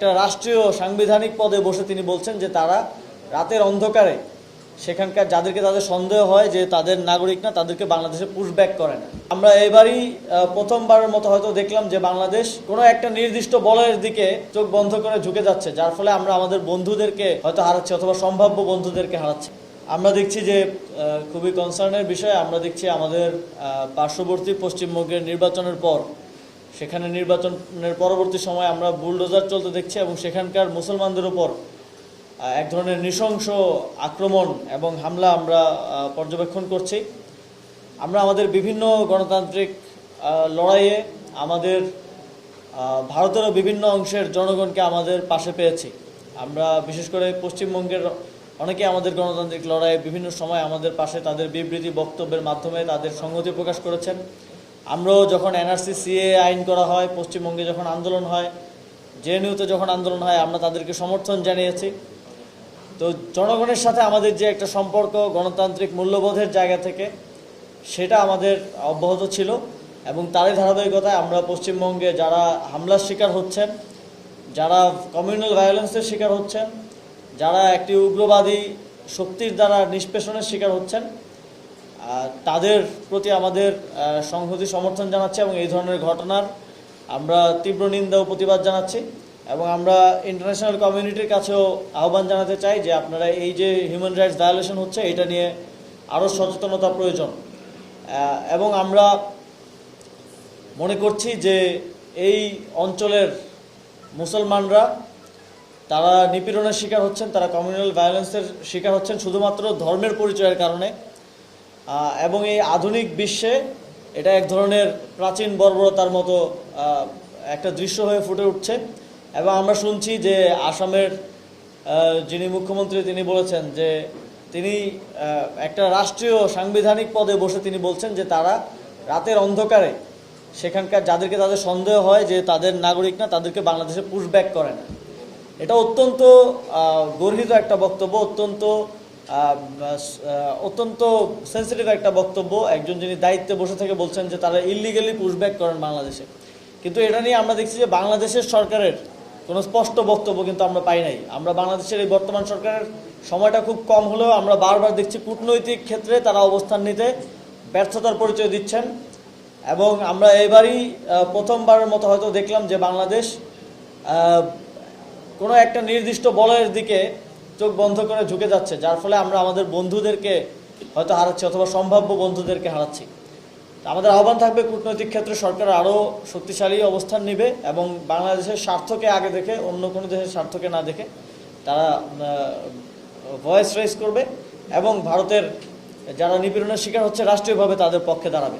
একটা রাষ্ট্রীয় সাংবিধানিক পদে বসে তিনি বলছেন যে তারা রাতের অন্ধকারে সেখানকার যাদেরকে তাদের সন্দেহ হয় যে তাদের নাগরিক না, তাদেরকে বাংলাদেশে পুশব্যাক করে না। আমরা এবারই প্রথমবারের মতো হয়তো দেখলাম যে বাংলাদেশ কোনো একটা নির্দিষ্ট বলয়ের দিকে চোখ বন্ধ করে ঝুঁকে যাচ্ছে, যার ফলে আমরা আমাদের বন্ধুদেরকে হয়তো হারাচ্ছি অথবা সম্ভাব্য বন্ধুদেরকে হারাচ্ছি। আমরা দেখছি যে খুবই কনসার্নের বিষয়, আমরা দেখছি আমাদের পার্শ্ববর্তী পশ্চিমবঙ্গের নির্বাচনের পর সেখানে নির্বাচনের পরবর্তী সময় আমরা বুলডোজার চলতে দেখছি এবং সেখানকার মুসলমানদের উপর এক ধরনের নৃশংস আক্রমণ এবং হামলা আমরা পর্যবেক্ষণ করছি। আমরা আমাদের বিভিন্ন গণতান্ত্রিক লড়াইয়ে আমাদের ভারতেরও বিভিন্ন অংশের জনগণকে আমাদের পাশে পেয়েছি। আমরা বিশেষ করে পশ্চিমবঙ্গের অনেকে আমাদের গণতান্ত্রিক লড়াইয়ে বিভিন্ন সময় আমাদের পাশে তাদের বিবৃতি বক্তব্যের মাধ্যমে তাদের সংহতি প্রকাশ করেছেন। আমরাও যখন এনআরসি সিএ আইন করা হয়, পশ্চিমবঙ্গে যখন আন্দোলন হয়, জেএনইউতে যখন আন্দোলন হয়, আমরা তাদেরকে সমর্থন জানিয়েছি। তো জনগণের সাথে আমাদের যে একটা সম্পর্ক গণতান্ত্রিক মূল্যবোধের জায়গা থেকে, সেটা আমাদের অব্যাহত ছিল এবং তারই ধারাবাহিকতায় আমরা পশ্চিমবঙ্গে যারা হামলার শিকার হচ্ছেন, যারা কমিউনাল ভায়োলেন্সের শিকার হচ্ছেন, যারা একটি উগ্রবাদী শক্তির দ্বারা নিষ্পেষণের শিকার হচ্ছেন, তাদের প্রতি আমাদের সংহতি সমর্থন জানাচ্ছি এবং এই ধরনের ঘটনার আমরা তীব্র নিন্দা ও প্রতিবাদ জানাচ্ছি। এবং আমরা ইন্টারন্যাশনাল কমিউনিটির কাছেও আহ্বান জানাতে চাই যে আপনারা এই যে হিউম্যান রাইটস ভায়োলেশন হচ্ছে, এটা নিয়ে আরও সচেতনতা প্রয়োজন। এবং আমরা মনে করছি যে এই অঞ্চলের মুসলমানরা তারা নিপীড়নের শিকার হচ্ছেন, তারা কমিউনাল ভায়োলেন্সের শিকার হচ্ছেন শুধুমাত্র ধর্মের পরিচয়ের কারণে। এবং এই আধুনিক বিশ্বে এটা এক ধরনের প্রাচীন বর্বরতার মতো একটা দৃশ্য হয়ে ফুটে উঠছে। এবং আমরা শুনছি যে আসামের যিনি মুখ্যমন্ত্রী তিনি বলেছেন যে তিনি একটা রাষ্ট্রীয় সাংবিধানিক পদে বসে তিনি বলছেন যে তারা রাতের অন্ধকারে সেখানকার যাদেরকে তাদের সন্দেহ হয় যে তাদের নাগরিক না, তাদেরকে বাংলাদেশে পুশব্যাক করে না। এটা অত্যন্ত গর্হিত একটা বক্তব্য, অত্যন্ত সেন্সিটিভ একটা বক্তব্য। একজন যিনি দায়িত্বে বসে থেকে বলছেন যে তারা ইলিগালি পুশব্যাক করেন বাংলাদেশে। কিন্তু এটা নিয়ে আমরা দেখছি যে বাংলাদেশের সরকারের কোনো স্পষ্ট বক্তব্য কিন্তু আমরা পাই নাই। আমরা বাংলাদেশের এই বর্তমান সরকারের সময়টা খুব কম হলেও আমরা বারবার দেখছি কূটনৈতিক ক্ষেত্রে তারা অবস্থান নিতে ব্যর্থতার পরিচয় দিচ্ছেন। এবং আমরা এবারই প্রথমবারের মতো হয়তো দেখলাম যে বাংলাদেশ কোনো একটা নির্দিষ্ট বলয়ের দিকে চোখ বন্ধ করে ঝুঁকে যাচ্ছে, যার ফলে আমরা আমাদের বন্ধুদেরকে হয়তো হারাচ্ছি অথবা সম্ভাব্য বন্ধুদেরকে হারাচ্ছি। আমাদের আহ্বান থাকবে কূটনৈতিক ক্ষেত্রে সরকার আরও শক্তিশালী অবস্থান নেবে এবং বাংলাদেশের স্বার্থকে আগে দেখে, অন্য কোনো দেশের স্বার্থকে না দেখে তারা ভয়েস রেজ করবে এবং ভারতের যারা নিপীড়নের শিকার হচ্ছে রাষ্ট্রীয়ভাবে তাদের পক্ষে দাঁড়াবে।